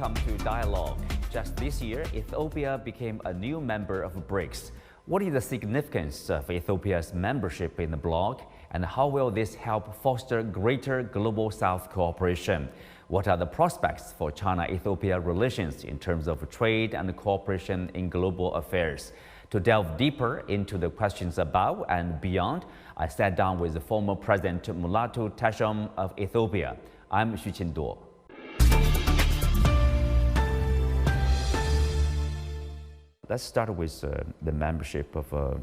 welcome to Dialogue. Just this year, Ethiopia became a new member of BRICS. What is the significance of Ethiopia's membership in the bloc, and how will this help foster greater Global South cooperation? What are the prospects for China-Ethiopia relations in terms of trade and cooperation in global affairs? To delve deeper into the questions above and beyond, I sat down with the former President Mulatu Teshome of Ethiopia. I'm Xu Qinduo. Let's start with the membership of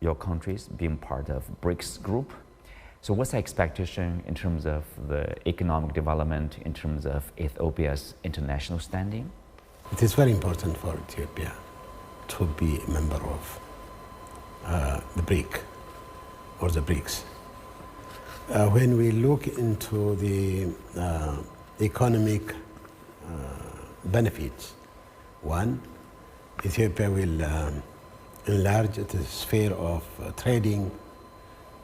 your countries being part of BRICS group. So what's the expectation in terms of the economic development, in terms of Ethiopia's international standing? It is very important for Ethiopia to be a member of the BRIC or the BRICS. When we look into the economic benefits, one, Ethiopia will enlarge its sphere of trading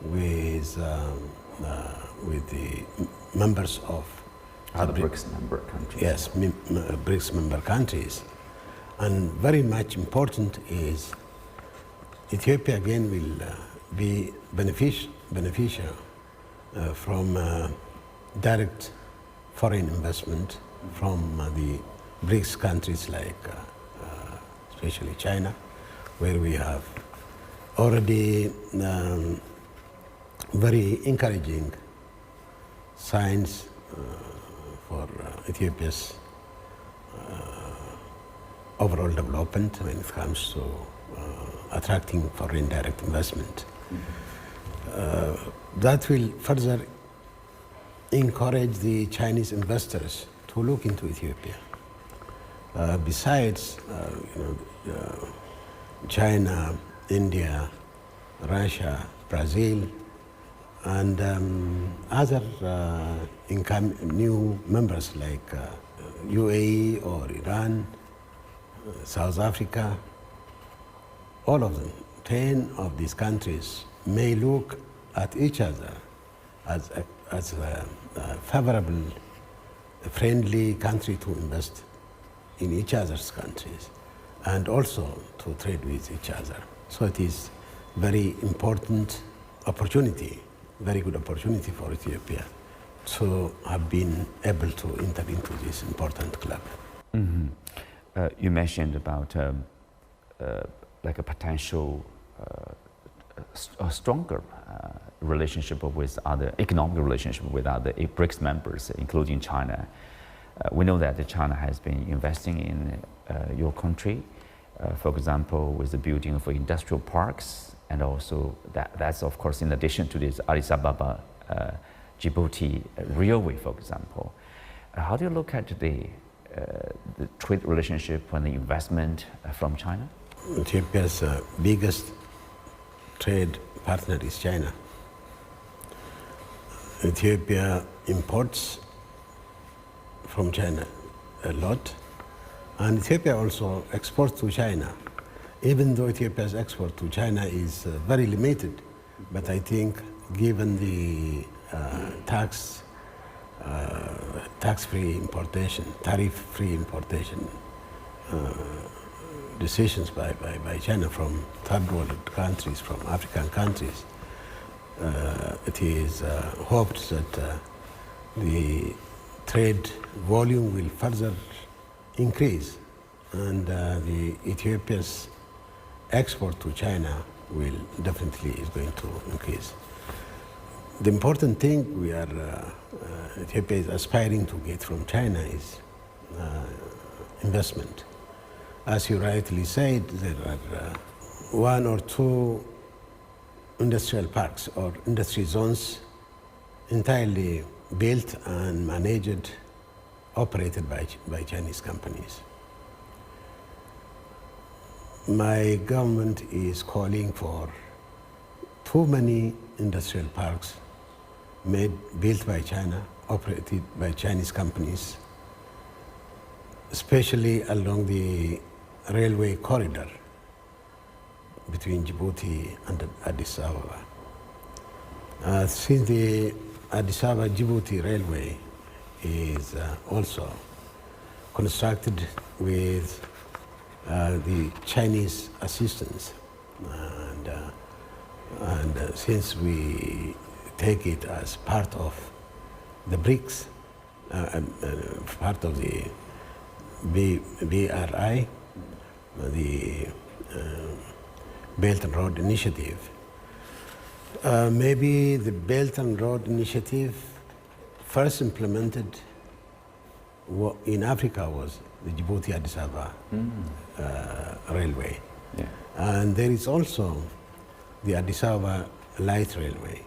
with the members of the BRICS member countries. Yes, BRICS member countries. And very much important is Ethiopia again will be beneficial from direct foreign investment from the BRICS countries like especially China, where we have already very encouraging signs for Ethiopia's overall development when it comes to attracting foreign direct investment. That will further encourage the Chinese investors to look into Ethiopia. Besides, China, India, Russia, Brazil, and other new members like UAE or Iran, South Africa, all of them, 10 of these countries may look at each other as a favorable, friendly country to invest in each other's countries and also to trade with each other. So it is very important opportunity, very good opportunity for Ethiopia to have been able to enter into this important club. Mm-hmm. You mentioned about like a potential a stronger relationship with other economic relationship with other BRICS members, including China. We know that China has been investing in your country, for example, with the building of industrial parks, and also that's of course in addition to this Addis Ababa Djibouti railway, for example. How do you look at the trade relationship and the investment from China? Ethiopia's biggest trade partner is China. Ethiopia imports from China a lot, and Ethiopia also exports to China, even though Ethiopia's export to China is very limited. But I think given the tax-free importation, tariff-free importation decisions by China from third world countries, from African countries, it is hoped that the trade volume will further increase, and the Ethiopia's export to China will definitely is going to increase. The important thing Ethiopia is aspiring to get from China is investment. As you rightly said, there are one or two industrial parks or industry zones entirely built and managed, operated by Chinese companies. My government is calling for too many industrial parks built by China, operated by Chinese companies, especially along the railway corridor between Djibouti and Addis Ababa. Since the Addis Ababa Djibouti railway is also constructed with the Chinese assistance. And since we take it as part of the BRICS, part of the BRI, the Belt and Road Initiative, maybe the Belt and Road Initiative first implemented in Africa was the Djibouti-Addis Ababa railway. Yeah. And there is also the Addis Ababa light railway,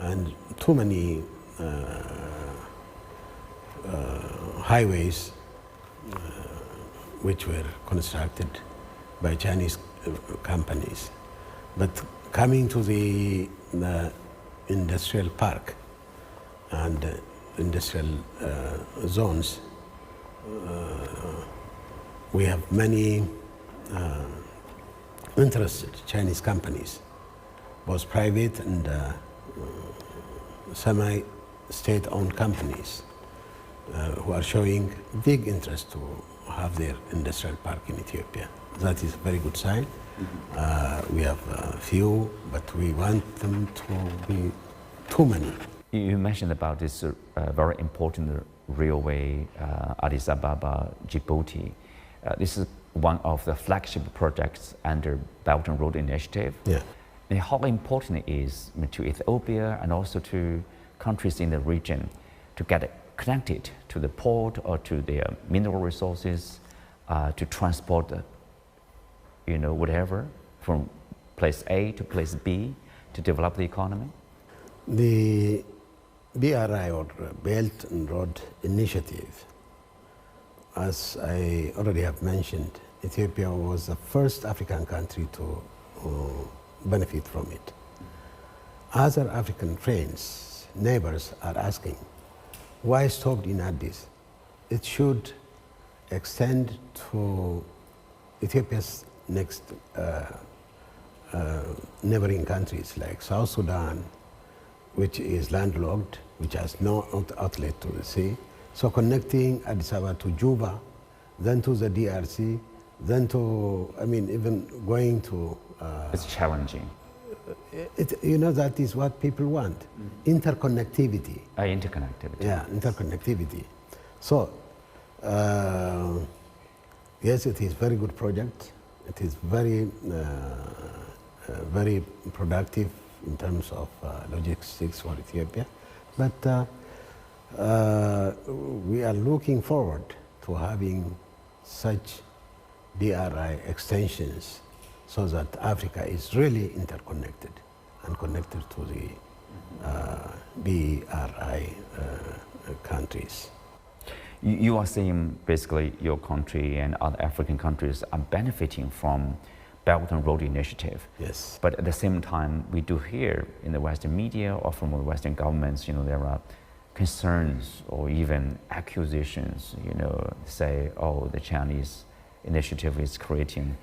and too many highways which were constructed by Chinese companies. But coming to the industrial park and industrial zones, we have many interested Chinese companies, both private and semi-state-owned companies, who are showing big interest to have their industrial park in Ethiopia. That is a very good sign. We have a few, but we want them to be too many. You mentioned about this very important railway, Addis Ababa, Djibouti. This is one of the flagship projects under Belt and Road Initiative. Yeah. And how important it is to Ethiopia and also to countries in the region to get connected to the port or to their mineral resources, to transport, whatever, from place A to place B to develop the economy? The BRI, or Belt and Road Initiative, as I already have mentioned, Ethiopia was the first African country to benefit from it. Other African friends, neighbors are asking, why stopped in Addis? It should extend to Ethiopia's next neighboring countries like South Sudan, which is landlocked, which has no outlet to the sea. So connecting Addis Ababa to Juba, then to the DRC, then to, even going to... it's challenging. That is what people want. Interconnectivity. Interconnectivity. Yeah, interconnectivity. So, yes, it is a very good project. It is very, very productive in terms of logistics for Ethiopia. But we are looking forward to having such BRI extensions so that Africa is really interconnected and connected to the BRI countries. You are saying basically your country and other African countries are benefiting from Belt and Road Initiative. Yes. But at the same time, we do hear in the Western media or from the Western governments, there are concerns or even accusations, say, oh, the Chinese initiative is creating,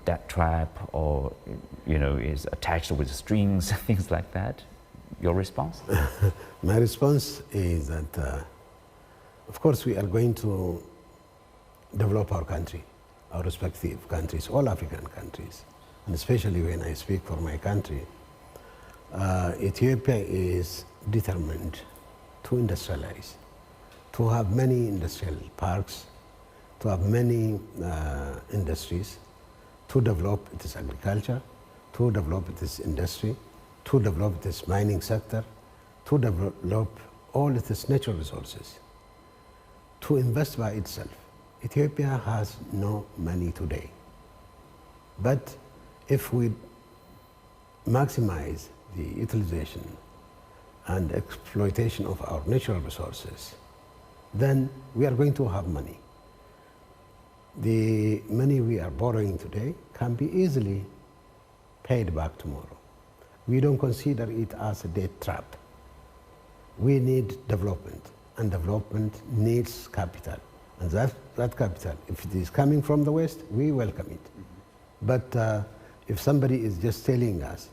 debt trap, or, is attached with strings, things like that. Your response? My response is that, of course, we are going to develop our country, our respective countries, all African countries, and especially when I speak for my country. Ethiopia is determined to industrialize, to have many industrial parks, to have many industries, to develop its agriculture, to develop its industry, to develop its mining sector, to develop all its natural resources, to invest by itself. Ethiopia has no money today. But if we maximize the utilization and exploitation of our natural resources, then we are going to have money. The money we are borrowing today can be easily paid back tomorrow. We don't consider it as a debt trap. We need development, and development needs capital. And that capital, if it is coming from the West, we welcome it. But if somebody is just telling us,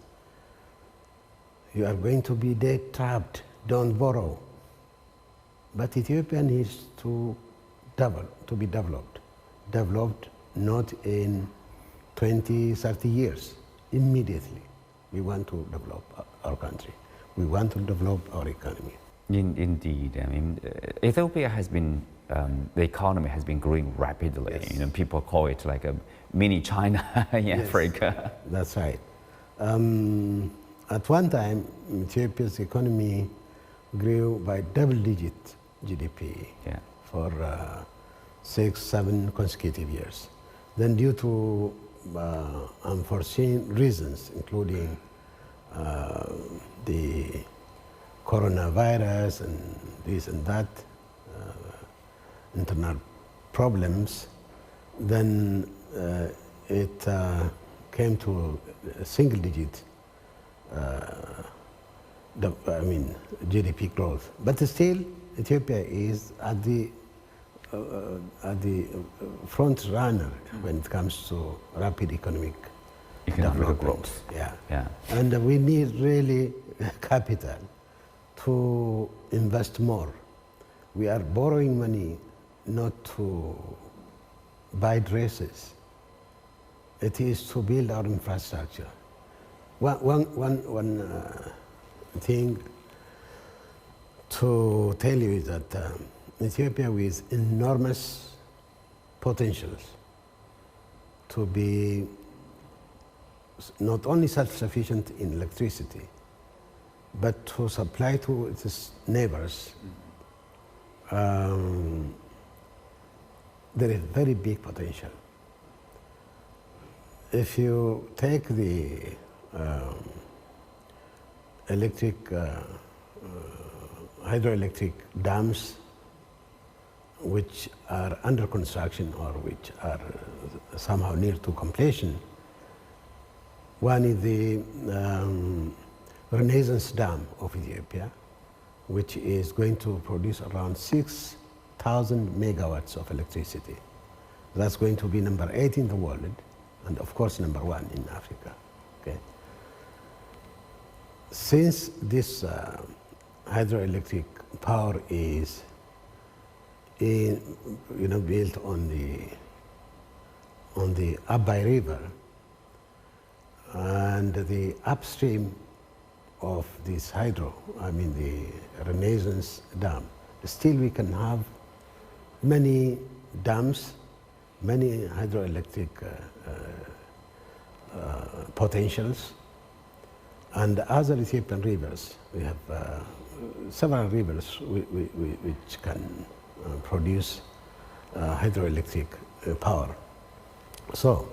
you are going to be debt trapped, don't borrow. But Ethiopia needs to to be developed not in 20, 30 years, immediately. We want to develop our country. We want to develop our economy. Indeed, I mean, Ethiopia has been, the economy has been growing rapidly. Yes. You know, people call it like a mini China in Africa. That's right. At one time, Ethiopia's economy grew by double-digit GDP for 6, 7 consecutive years. Then due to unforeseen reasons, including the coronavirus and this and that, internal problems, then it came to a single-digit GDP growth. But still, Ethiopia is at the front runner when it comes to rapid economic development. Growth. Yeah. And we need really capital to invest more. We are borrowing money not to buy dresses. It is to build our infrastructure. One thing to tell you is that Ethiopia with enormous potentials to be not only self-sufficient in electricity, but to supply to its neighbors. There is very big potential. If you take the hydroelectric dams which are under construction or which are somehow near to completion, one is the Renaissance Dam of Ethiopia, which is going to produce around 6,000 megawatts of electricity. That's going to be number 8 in the world, and of course number 1 in Africa. Okay. Since this hydroelectric power is built on the Abai River, and the upstream of this the Renaissance Dam, still we can have many dams, many hydroelectric potentials, and other Ethiopian rivers. We have several rivers which can produce hydroelectric power. So,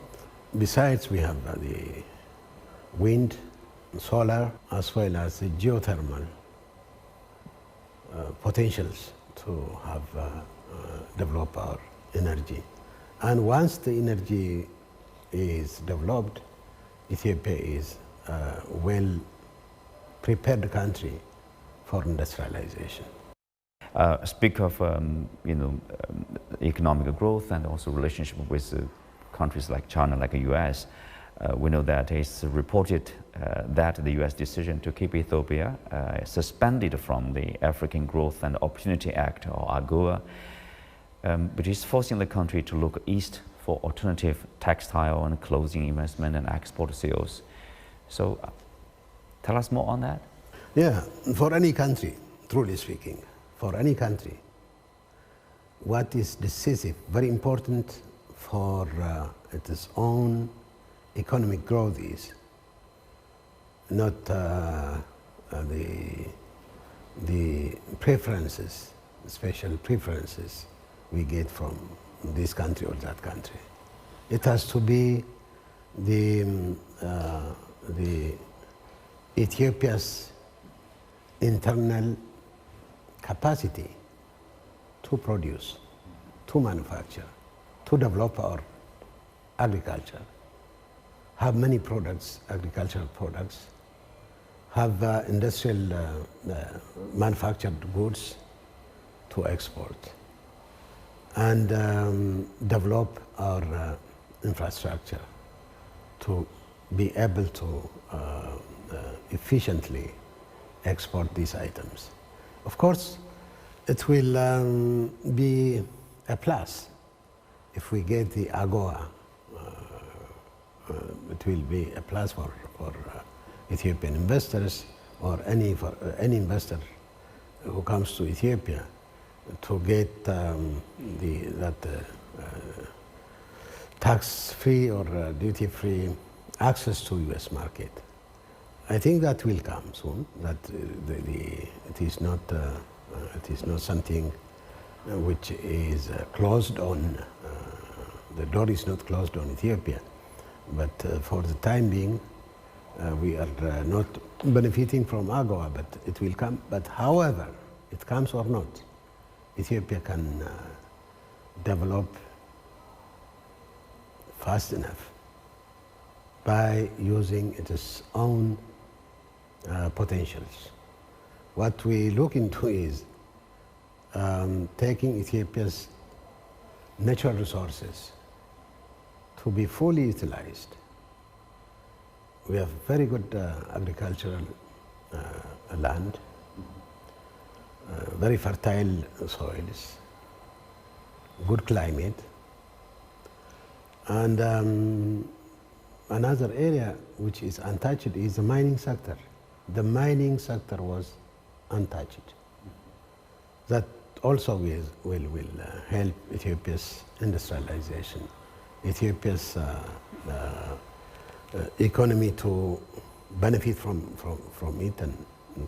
besides we have the wind, solar, as well as the geothermal potentials to have develop our energy. And once the energy is developed, Ethiopia is a well-prepared country for industrialization. Speak of economic growth and also relationship with countries like China, like the U.S. We know that it's reported that the U.S. decision to keep Ethiopia suspended from the African Growth and Opportunity Act, or AGOA, which is forcing the country to look east for alternative textile and clothing investment and export sales. So tell us more on that. Yeah, for any country, truly speaking, for any country, what is decisive, very important for its own economic growth is not the preferences, special preferences we get from this country or that country. It has to be the Ethiopia's internal capacity to produce, to manufacture, to develop our agriculture, have many products, agricultural products, have industrial manufactured goods to export, and develop our infrastructure to be able to efficiently export these items. Of course, it will be a plus. If we get the AGOA, it will be a plus for Ethiopian investors or any investor who comes to Ethiopia to get tax-free or duty-free access to U.S. market. I think that will come soon. That it is not something which is closed on. The door is not closed on Ethiopia, but for the time being, we are not benefiting from AGOA, but it will come. But however it comes or not, Ethiopia can develop fast enough by using its own potentials. What we look into is taking Ethiopia's natural resources to be fully utilized. We have very good agricultural land, very fertile soils, good climate, and another area which is untouched is the mining sector. The mining sector was untouched. That also will help Ethiopia's industrialization, Ethiopia's economy to benefit from it, and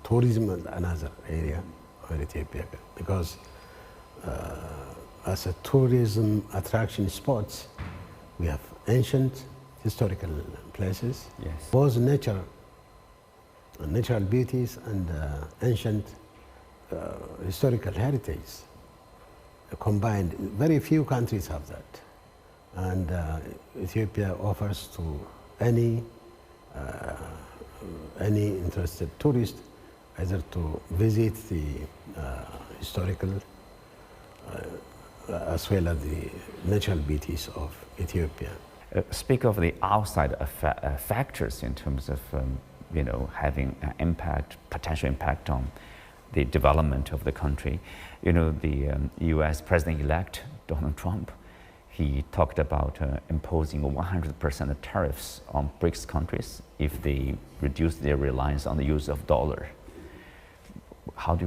tourism is another area for Ethiopia, because as a tourism attraction spots, we have ancient historical places, yes, both natural beauties and ancient historical heritage combined. Very few countries have that, and Ethiopia offers to any interested tourist either to visit the historical as well as the natural beauties of Ethiopia. Speak of the outside factors in terms of having an impact, potential impact on the development of the country. The U.S. President-elect Donald Trump, he talked about imposing 100% tariffs on BRICS countries if they reduce their reliance on the use of dollar. What do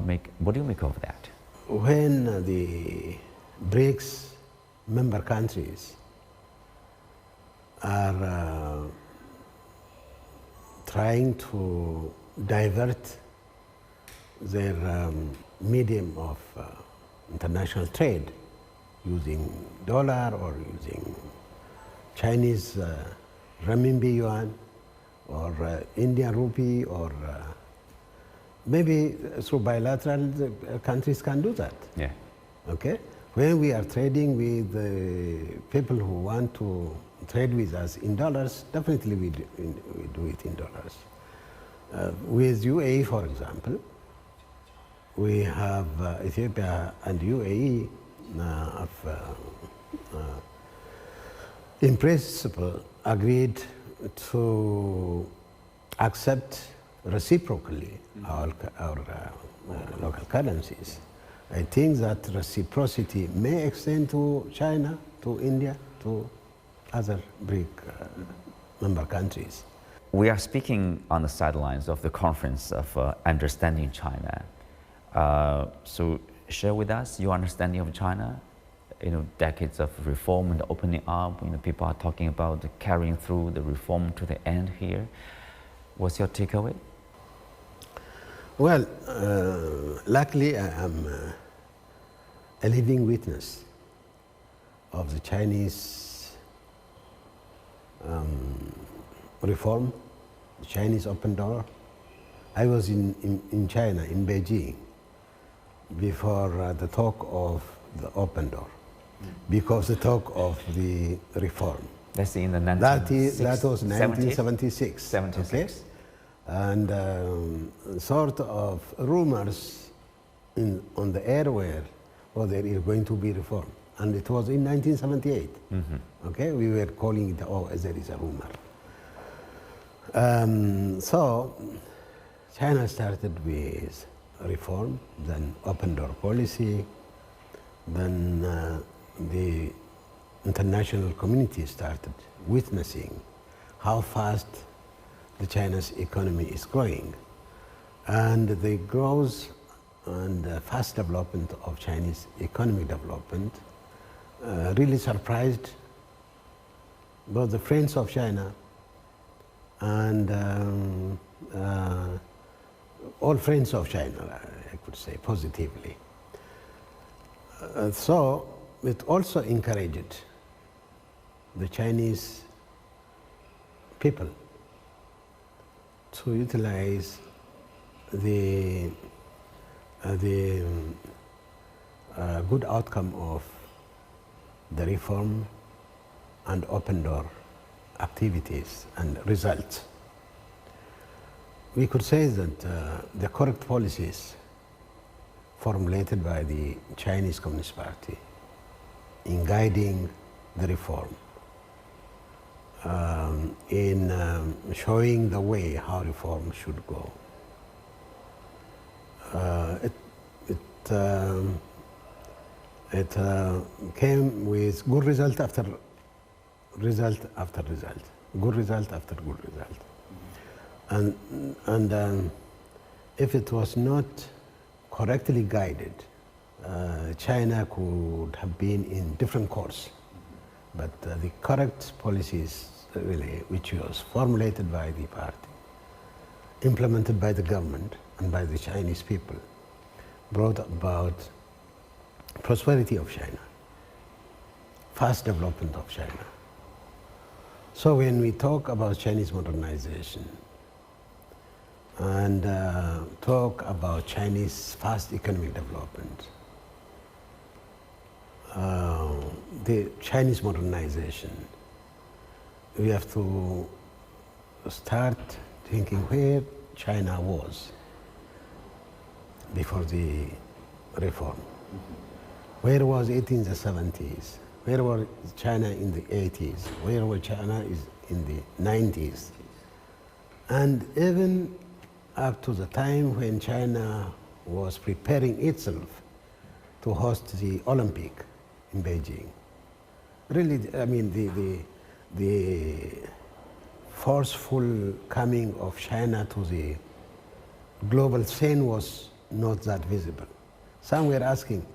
you make of that? When the BRICS member countries are trying to divert their medium of international trade using dollar or using Chinese renminbi yuan or Indian rupee, or maybe through bilateral, countries can do that. Yeah. Okay? When we are trading with people who want to trade with us in dollars, definitely we do it in dollars. With UAE, for example, we have Ethiopia and UAE in principle agreed to accept reciprocally our local currencies. I think that reciprocity may extend to China, to India, to other BRIC member countries. We are speaking on the sidelines of the conference of understanding China. So share with us your understanding of China. Decades of reform and opening up. People are talking about carrying through the reform to the end here. What's your takeaway? Well, luckily I am a living witness of the Chinese reform, the Chinese open door. I was in China, in Beijing, before the talk of the open door, because the talk of the reform. That's in the that was 1976. 76. Okay? And sort of rumors on the air were, there is going to be reform. And it was in 1978. Mm-hmm. Okay, we were calling it, there is a rumor. So China started with reform, then open door policy, then the international community started witnessing how fast the China's economy is growing. And the growth and fast development of Chinese economic development really surprised both the friends of China and all friends of China, I could say positively. So it also encouraged the Chinese people to utilize the good outcome of the reform and open door activities and results. We could say that the correct policies formulated by the Chinese Communist Party in guiding the reform, in showing the way how reform should go. It came with good result after result after result, good result after good result. And if it was not correctly guided, China could have been in different course. But the correct policies, really, which was formulated by the party, implemented by the government and by the Chinese people, brought about prosperity of China, fast development of China. So when we talk about Chinese modernization and talk about Chinese fast economic development, the Chinese modernization, we have to start thinking where China was before the reform. Where was it in the 70s? Where was China in the 80s? Where was China in the 90s? And even up to the time when China was preparing itself to host the Olympic in Beijing. Really, I mean, the forceful coming of China to the global scene was not that visible. Some were asking,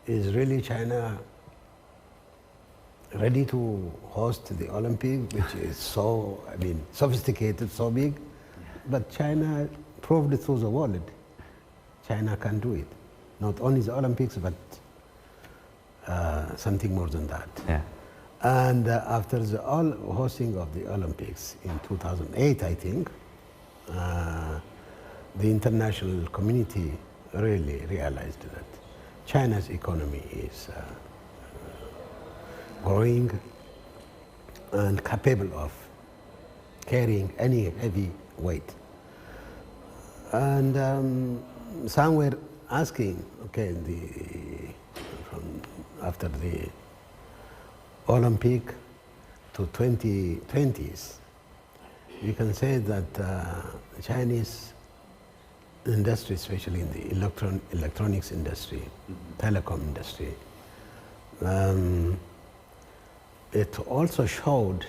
is really China ready to host the Olympic, which is so, I mean, sophisticated, so big? But China proved through the world, China can do it. Not only the Olympics, but something more than that. Yeah. And after the hosting of the Olympics in 2008, I think, the international community really realized that China's economy is growing and capable of carrying any heavy weight. And some were asking, okay, after the Olympic to 2020s, you can say that the Chinese industry, especially in the electronics industry, telecom industry, it also showed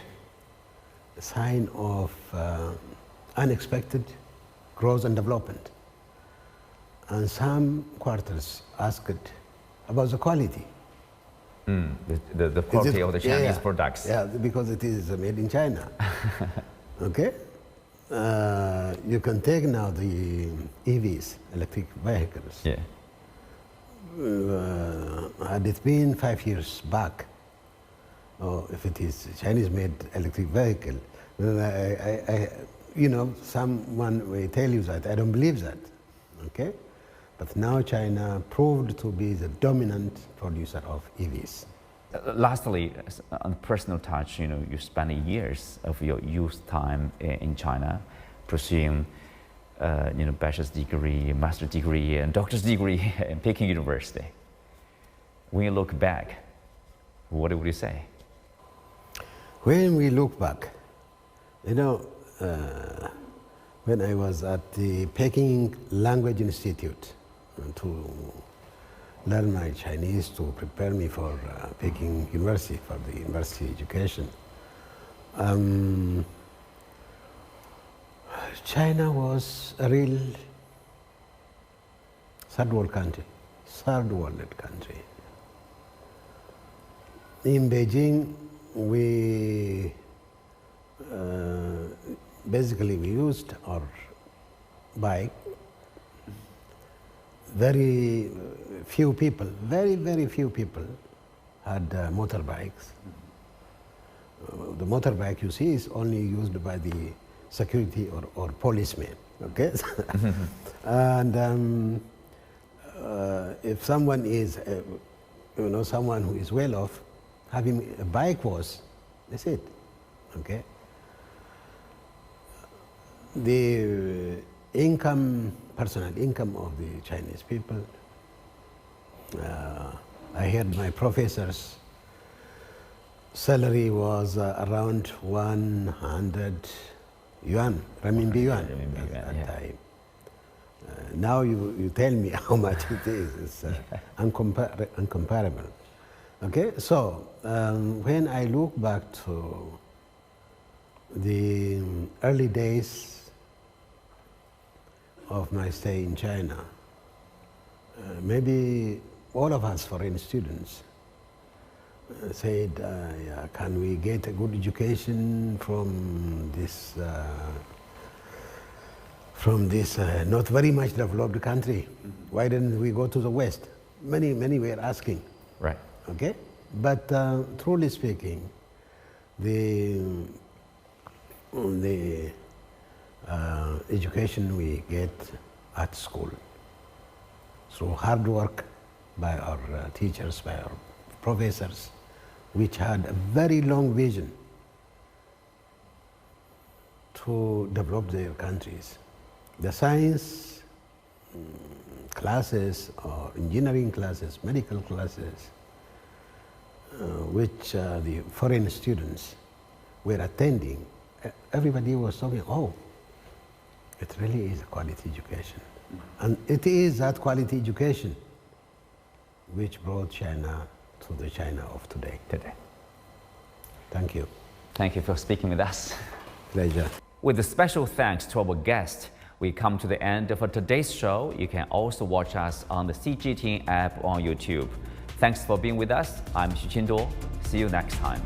a sign of unexpected growth and development. And some quarters asked about the quality. The quality of the Chinese products. Yeah, because it is made in China. Okay? You can take now the EVs, electric vehicles. Yeah. Had it been 5 years back, or if it is Chinese-made electric vehicle, you know, someone may tell you that. I don't believe that. Okay? But now China proved to be the dominant producer of EVs. Lastly, on a personal touch, you know, you spent years of your youth time in China pursuing, you know, bachelor's degree, master's degree, and doctor's degree in Peking University. When you look back, what would you say? When we look back, you know, when I was at the Peking Language Institute to learn my Chinese to prepare me for Peking University, for the university education. China was a real third world country. In Beijing, we basically we used our bike. Very few people, very few people had motorbikes. The motorbike you see is only used by the security or policemen, okay? And if someone is, someone who is well off, having a bike that's it, okay? The personal income of the Chinese people, I heard my professor's salary was around 100 yuan, renminbi yuan at that time. Now you tell me how much it is. It's uncomparable. Okay, so when I look back to the early days of my stay in China, maybe all of us foreign students said, can we get a good education from this not very much developed country? Why didn't we go to the West? Many were asking. Right. Okay, but truly speaking, the education we get at school through hard work by our teachers, by our professors, which had a very long vision to develop their countries. The science classes or engineering classes, medical classes, which the foreign students were attending, everybody was talking, oh, it really is a quality education. And it is that quality education which brought China to the China of today. Thank you. Thank you for speaking with us. Pleasure. With a special thanks to our guest, we come to the end of today's show. You can also watch us on the CGTN app on YouTube. Thanks for being with us. I'm Xu Qinduo. See you next time.